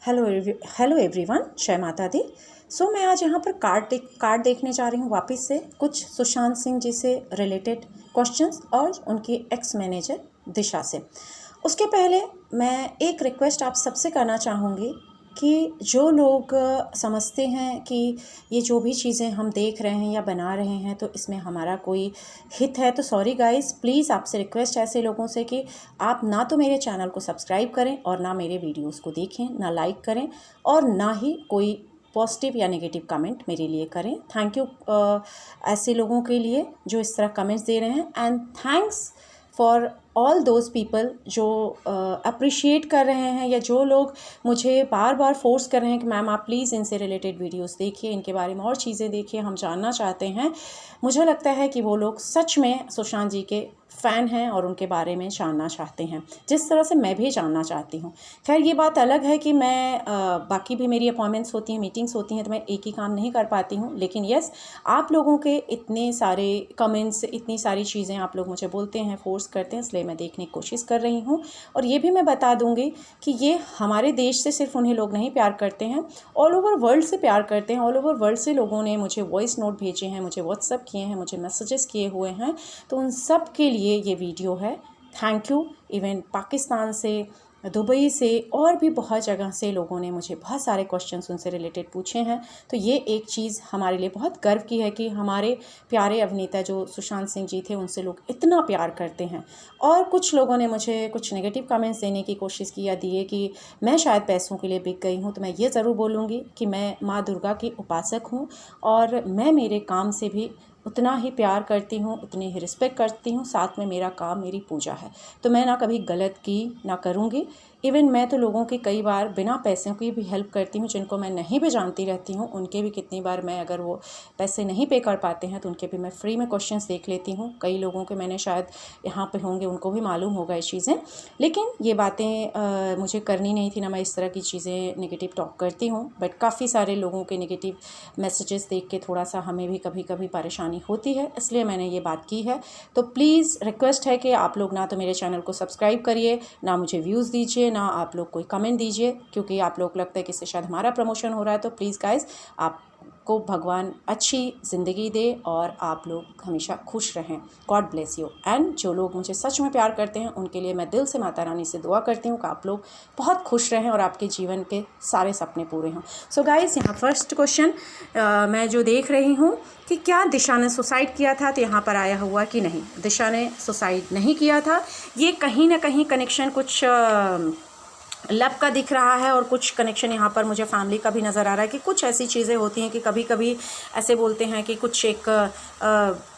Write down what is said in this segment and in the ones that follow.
Hello everyone, जय माता दी। मैं आज यहाँ पर कार्ड देखने जा रही हूँ वापस से कुछ सुशांत सिंह जी से रिलेटेड क्वेश्चंस और उनकी एक्स मैनेजर दिशा से। उसके पहले मैं एक रिक्वेस्ट आप सबसे करना चाहूँगी कि जो लोग समझते हैं कि ये जो भी चीज़ें हम देख रहे हैं या बना रहे हैं तो इसमें हमारा कोई हित है, तो सॉरी गाइस, प्लीज़ आपसे रिक्वेस्ट है ऐसे लोगों से कि आप ना तो मेरे चैनल को सब्सक्राइब करें और ना मेरे वीडियोस को देखें, ना लाइक करें और ना ही कोई पॉजिटिव या नेगेटिव कमेंट मेरे लिए करें। थैंक यू ऐसे लोगों के लिए जो इस तरह कमेंट्स दे रहे हैं, and thanks for all those people जो अप्रिशिएट कर रहे हैं या जो लोग मुझे बार बार फोर्स कर रहे हैं कि मैम आप प्लीज़ इनसे रिलेटेड वीडियोस देखिए, इनके बारे में और चीज़ें देखिए, हम जानना चाहते हैं। मुझे लगता है कि वो लोग सच में सुशांत जी के फ़ैन हैं और उनके बारे में जानना चाहते हैं, जिस तरह से मैं भी जानना चाहती हूँ। खैर ये बात अलग है कि मैं बाकी भी मेरी अपॉइंटमेंट्स होती हैं, मीटिंग्स होती हैं, तो मैं एक ही काम नहीं कर पाती हूँ। लेकिन यस, आप लोगों के इतने सारे कमेंट्स, इतनी सारी चीज़ें आप लोग मुझे बोलते हैं, फोर्स करते हैं, इसलिए मैं देखने की कोशिश कर रही हूँ। और ये भी मैं बता दूँगी कि ये हमारे देश से सिर्फ उन्हीं लोग नहीं प्यार करते हैं, ऑल ओवर वर्ल्ड से प्यार करते हैं। ऑल ओवर वर्ल्ड से लोगों ने मुझे वॉइस नोट भेजे हैं, मुझे व्हाट्सअप किए हैं, मुझे मैसेजेस किए हुए हैं, तो उन सब के लिए ये वीडियो है। Thank you. इवन पाकिस्तान से, दुबई से और भी बहुत जगह से लोगों ने मुझे बहुत सारे क्वेश्चंस उनसे रिलेटेड पूछे हैं। तो ये एक चीज़ हमारे लिए बहुत गर्व की है कि हमारे प्यारे अभिनेता जो सुशांत सिंह जी थे उनसे लोग इतना प्यार करते हैं। और कुछ लोगों ने मुझे कुछ नेगेटिव कमेंट्स देने की कोशिश किया दिए कि मैं शायद पैसों के लिए बिक गई हूँ। तो मैं ये ज़रूर बोलूँगी कि मैं माँ दुर्गा की उपासक हूँ और मैं मेरे काम से भी उतना ही प्यार करती हूँ, उतनी ही रिस्पेक्ट करती हूँ। साथ में मेरा काम मेरी पूजा है, तो मैं ना कभी गलत की ना करूँगी। इवन मैं तो लोगों की कई बार बिना पैसों की भी हेल्प करती हूँ, जिनको मैं नहीं भी जानती रहती हूँ उनके भी कितनी बार मैं, अगर वो पैसे नहीं पे कर पाते हैं तो उनके भी मैं फ्री में क्वेश्चंस देख लेती हूँ। कई लोगों के मैंने, शायद यहाँ पे होंगे उनको भी मालूम होगा ये चीज़ें, लेकिन ये बातें मुझे करनी नहीं थी ना। मैं इस तरह की चीज़ें नेगेटिव टॉक करती हूँ, बट काफ़ी सारे लोगों के नेगेटिव मैसेजेस देख के थोड़ा सा हमें भी कभी कभी परेशानी होती है, इसलिए मैंने ये बात की है। तो प्लीज़ रिक्वेस्ट है कि आप लोग ना तो मेरे चैनल को सब्सक्राइब करिए, ना मुझे व्यूज़ दीजिए, ना आप लोग कोई कमेंट दीजिए, क्योंकि आप लोग लगता है कि इससे शायद हमारा प्रमोशन हो रहा है। तो प्लीज़ गाइस, आपको भगवान अच्छी ज़िंदगी दे और आप लोग हमेशा खुश रहें। God bless you. एंड जो लोग मुझे सच में प्यार करते हैं उनके लिए मैं दिल से माता रानी से दुआ करती हूँ कि आप लोग बहुत खुश रहें और आपके जीवन के सारे सपने पूरे हों। सो गाइस, यहाँ फर्स्ट क्वेश्चन मैं जो देख रही हूँ कि क्या दिशा ने सुसाइड किया था, तो यहाँ पर आया हुआ कि नहीं, दिशा ने सुसाइड नहीं किया था। ये कहीं ना कहीं कनेक्शन कुछ लव का दिख रहा है और कुछ कनेक्शन यहाँ पर मुझे फैमिली का भी नज़र आ रहा है कि कुछ ऐसी चीज़ें होती हैं कि कभी कभी ऐसे बोलते हैं कि कुछ एक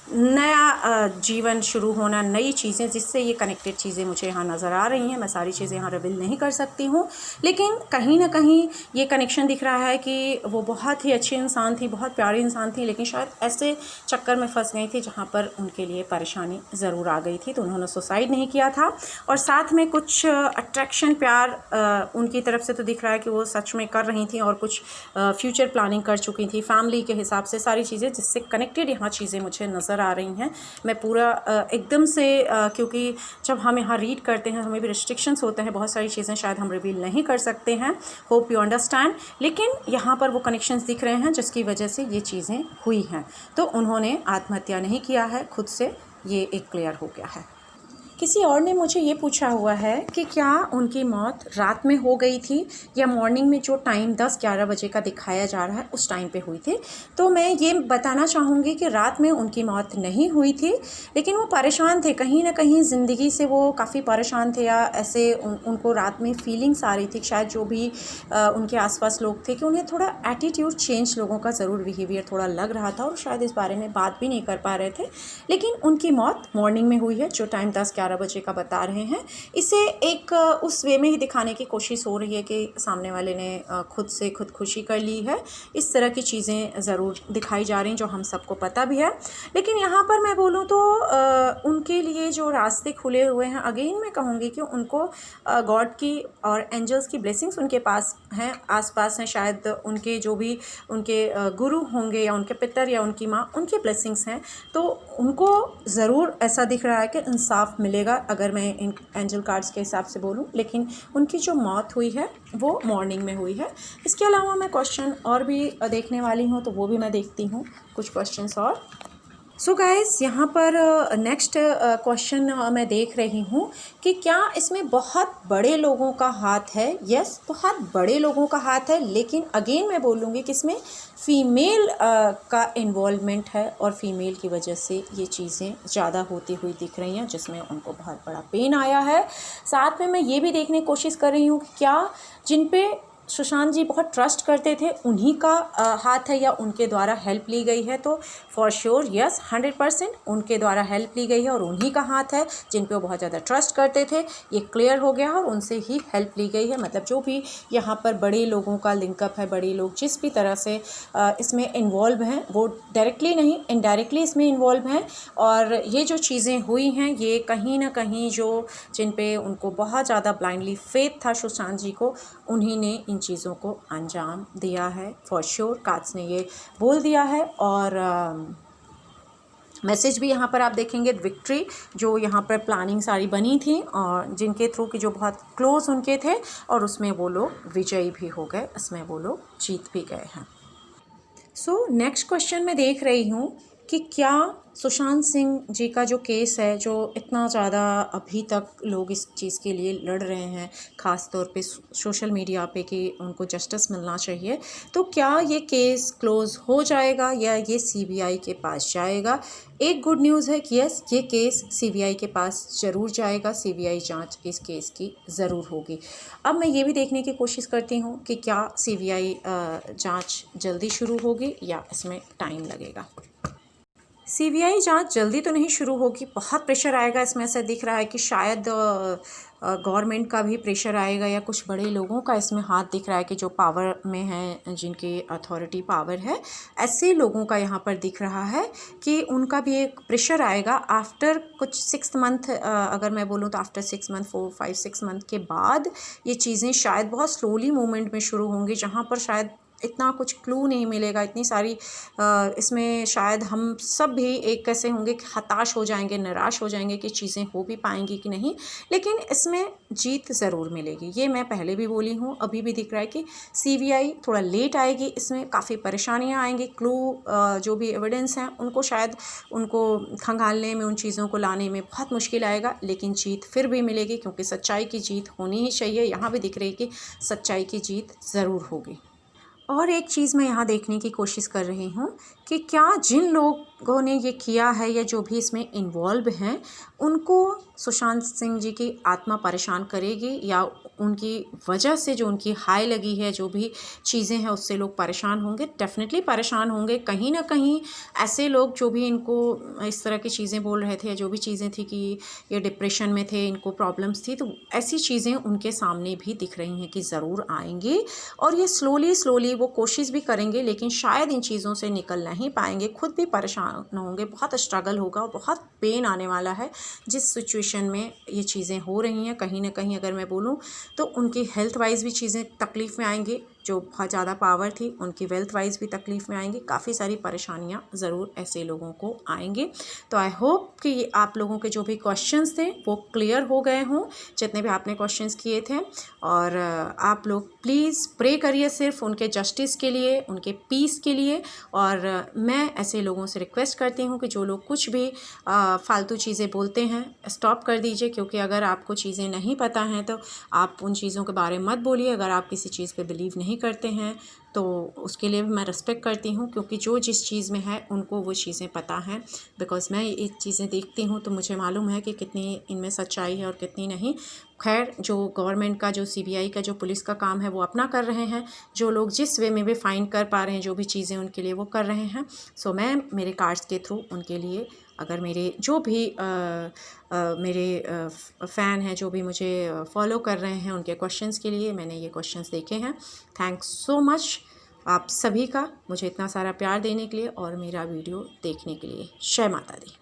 नया जीवन शुरू होना, नई चीज़ें, जिससे ये कनेक्टेड चीज़ें मुझे यहाँ नज़र आ रही हैं। मैं सारी चीज़ें यहाँ रिवील नहीं कर सकती हूँ, लेकिन कहीं ना कहीं ये कनेक्शन दिख रहा है कि वो बहुत ही अच्छी इंसान थी, बहुत प्यारी इंसान थी, लेकिन शायद ऐसे चक्कर में फंस गई थी जहाँ पर उनके लिए परेशानी ज़रूर आ गई थी, तो उन्होंने सुसाइड नहीं किया था। और साथ में कुछ अट्रैक्शन, प्यार उनकी तरफ से तो दिख रहा है कि वो सच में कर रही थी और कुछ फ्यूचर प्लानिंग कर चुकी थी फैमिली के हिसाब से, सारी चीज़ें जिससे कनेक्टेड यहाँ चीज़ें मुझे नज़र आ रही हैं। मैं पूरा एकदम से क्योंकि जब हम यहाँ रीड करते हैं हमें भी रिस्ट्रिक्शंस होते हैं, बहुत सारी चीज़ें शायद हम रिवील नहीं कर सकते हैं, होप यू अंडरस्टैंड। लेकिन यहाँ पर वो कनेक्शंस दिख रहे हैं जिसकी वजह से ये चीज़ें हुई हैं। तो उन्होंने आत्महत्या नहीं किया है खुद से, ये एक क्लियर हो गया है। किसी और ने मुझे ये पूछा हुआ है कि क्या उनकी मौत रात में हो गई थी या मॉर्निंग में जो टाइम 10-11 बजे का दिखाया जा रहा है उस टाइम पे हुई थी। तो मैं ये बताना चाहूँगी कि रात में उनकी मौत नहीं हुई थी, लेकिन वो परेशान थे, कहीं ना कहीं ज़िंदगी से वो काफ़ी परेशान थे, या ऐसे उनको रात में फीलिंग्स आ रही थी, शायद जो भी उनके आसपास लोग थे कि उन्हें थोड़ा एटीट्यूड चेंज, लोगों का ज़रूर बिहेवियर थोड़ा लग रहा था और शायद इस बारे में बात भी नहीं कर पा रहे थे। लेकिन उनकी मौत मॉर्निंग में हुई है, जो टाइम 10-11 बजे का बता रहे हैं। इसे एक उस वे में ही दिखाने की कोशिश हो रही है कि सामने वाले ने खुद से खुदकुशी कर ली है। इस तरह की चीज़ें ज़रूर दिखाई जा रही हैं जो हम सबको पता भी है। लेकिन यहाँ पर मैं बोलूँ तो उनके लिए जो रास्ते खुले हुए हैं, अगेन मैं कहूँगी कि उनको गॉड की और एंजल्स की ब्लेसिंग्स उनके पास हैं, आसपास हैं। शायद उनके जो भी उनके गुरु होंगे या उनके पितर या उनकी माँ, उनकी ब्लेसिंग्स हैं, तो उनको ज़रूर ऐसा दिख रहा है कि इंसाफ मिले मिलेगा अगर मैं इन एंजल कार्ड्स के हिसाब से बोलूं, लेकिन उनकी जो मौत हुई है वो मॉर्निंग में हुई है। इसके अलावा मैं क्वेश्चन और भी देखने वाली हूं, तो वो भी मैं देखती हूं कुछ क्वेश्चंस और। सो गाइस, यहाँ पर नेक्स्ट क्वेश्चन मैं देख रही हूँ कि क्या इसमें बहुत बड़े लोगों का हाथ है। यस, बहुत बड़े लोगों का हाथ है, लेकिन अगेन मैं बोलूँगी कि इसमें फ़ीमेल का इन्वॉल्वमेंट है और फीमेल की वजह से ये चीज़ें ज़्यादा होती हुई दिख रही हैं, जिसमें उनको बहुत बड़ा पेन आया है। साथ में मैं ये भी देखने की कोशिश कर रही हूँ कि क्या जिन पे सुशांत जी बहुत ट्रस्ट करते थे उन्हीं का हाथ है या उनके द्वारा हेल्प ली गई है। तो फॉर श्योर यस, 100% उनके द्वारा हेल्प ली गई है और उन्हीं का हाथ है जिन पे वो बहुत ज़्यादा ट्रस्ट करते थे। ये क्लियर हो गया और उनसे ही हेल्प ली गई है। मतलब जो भी यहाँ पर बड़े लोगों का लिंकअप है, बड़े लोग जिस भी तरह से इसमें इन्वॉल्व हैं, वो डायरेक्टली नहीं इनडायरेक्टली इसमें इन्वॉल्व हैं। और ये जो चीज़ें हुई हैं, ये कहीं ना कहीं जो जिन पे उनको बहुत ज़्यादा ब्लाइंडली फेथ था सुशांत जी को, उन्हीं ने इन चीज़ों को अंजाम दिया है। फॉर श्योर कार्ड्स ने ये बोल दिया है। और मैसेज भी यहाँ पर आप देखेंगे, विक्ट्री जो यहाँ पर प्लानिंग सारी बनी थी और जिनके थ्रू कि जो बहुत क्लोज उनके थे, और उसमें वो लोग विजयी भी हो गए, इसमें वो लोग जीत भी गए हैं। सो नेक्स्ट क्वेश्चन मैं देख रही हूँ कि क्या सुशांत सिंह जी का जो केस है, जो इतना ज़्यादा अभी तक लोग इस चीज़ के लिए लड़ रहे हैं, ख़ास तौर पे सोशल मीडिया पे, कि उनको जस्टिस मिलना चाहिए, तो क्या ये केस क्लोज़ हो जाएगा या ये सीबीआई के पास जाएगा? एक गुड न्यूज़ है कि यस, ये केस सीबीआई के पास ज़रूर जाएगा। सीबीआई जांच इस केस की ज़रूर होगी। अब मैं ये भी देखने की कोशिश करती हूँ कि क्या सीबीआई जांच जल्दी शुरू होगी या इसमें टाइम लगेगा। सीबीआई जांच जल्दी तो नहीं शुरू होगी, बहुत प्रेशर आएगा इसमें। से दिख रहा है कि शायद गवर्नमेंट का भी प्रेशर आएगा या कुछ बड़े लोगों का इसमें हाथ दिख रहा है कि जो पावर में हैं, जिनकी अथॉरिटी पावर है, ऐसे लोगों का यहाँ पर दिख रहा है कि उनका भी एक प्रेशर आएगा आफ्टर कुछ 6 मंथ। अगर मैं बोलूँ तो आफ्टर 6 मंथ, 4, 5, 6 मंथ के बाद ये चीज़ें शायद बहुत स्लोली मूवमेंट में शुरू होंगी, जहाँ पर शायद इतना कुछ क्लू नहीं मिलेगा, इतनी सारी इसमें शायद हम सब भी एक कैसे होंगे कि हताश हो जाएंगे, निराश हो जाएंगे कि चीज़ें हो भी पाएंगी कि नहीं। लेकिन इसमें जीत ज़रूर मिलेगी, ये मैं पहले भी बोली हूँ, अभी भी दिख रहा है कि सीबीआई थोड़ा लेट आएगी, इसमें काफ़ी परेशानियाँ आएंगी। क्लू जो भी एविडेंस हैं उनको शायद उनको खंगालने में, उन चीज़ों को लाने में बहुत मुश्किल आएगा, लेकिन जीत फिर भी मिलेगी, क्योंकि सच्चाई की जीत होनी ही चाहिए। यहाँ भी दिख रही है कि सच्चाई की जीत ज़रूर होगी। और एक चीज़ मैं यहाँ देखने की कोशिश कर रही हूँ कि क्या जिन लोगों ने ये किया है या जो भी इसमें इन्वॉल्व हैं, उनको सुशांत सिंह जी की आत्मा परेशान करेगी या उनकी वजह से जो उनकी हाई लगी है, जो भी चीज़ें हैं, उससे लोग परेशान होंगे। डेफिनेटली परेशान होंगे। कहीं ना कहीं ऐसे लोग जो भी इनको इस तरह की चीज़ें बोल रहे थे या जो भी चीज़ें थी कि ये डिप्रेशन में थे, इनको प्रॉब्लम्स थी, तो ऐसी चीज़ें उनके सामने भी दिख रही हैं कि ज़रूर आएंगी। और ये स्लोली वो कोशिश भी करेंगे, लेकिन शायद इन चीज़ों से निकल नहीं पाएंगे, खुद भी परेशान होंगे, बहुत स्ट्रगल होगा और बहुत पेन आने वाला है जिस सिचुएशन में ये चीज़ें हो रही हैं। कहीं ना कहीं अगर मैं बोलूँ तो उनकी हेल्थ वाइज भी चीज़ें तकलीफ़ में आएंगी, जो बहुत ज़्यादा पावर थी उनकी वेल्थ वाइज भी तकलीफ़ में आएंगी। काफ़ी सारी परेशानियाँ ज़रूर ऐसे लोगों को आएंगी। तो आई होप कि आप लोगों के जो भी क्वेश्चंस थे वो क्लियर हो गए हों, जितने भी आपने क्वेश्चंस किए थे। और आप लोग प्लीज़ प्रे करिए सिर्फ उनके जस्टिस के लिए, उनके पीस के लिए। और मैं ऐसे लोगों से रिक्वेस्ट करती हूँ कि जो लोग कुछ भी फालतू चीज़ें बोलते हैं, स्टॉप कर दीजिए, क्योंकि अगर आपको चीज़ें नहीं पता हैं तो आप उन चीज़ों के बारे में मत बोलिए। अगर आप किसी चीज़ पे बिलीव नहीं करते हैं तो उसके लिए भी मैं रिस्पेक्ट करती हूँ, क्योंकि जो जिस चीज़ में है उनको वो चीज़ें पता हैं। बिकॉज़ मैं ये चीज़ें देखती हूँ तो मुझे मालूम है कि कितनी इनमें सच्चाई है और कितनी नहीं। खैर, जो गवर्नमेंट का, जो सीबीआई का, जो पुलिस का काम है वो अपना कर रहे हैं। जो लोग जिस वे में भी फाइंड कर पा रहे हैं, जो भी चीज़ें उनके लिए वो कर रहे हैं। सो मैं मेरे कार्ड्स के थ्रू उनके लिए, अगर मेरे जो भी मेरे फ़ैन हैं, जो भी मुझे फॉलो कर रहे हैं, उनके क्वेश्चंस के लिए मैंने ये क्वेश्चंस देखे हैं। थैंक्स सो मच आप सभी का मुझे इतना सारा प्यार देने के लिए और मेरा वीडियो देखने के लिए। जय माता दी।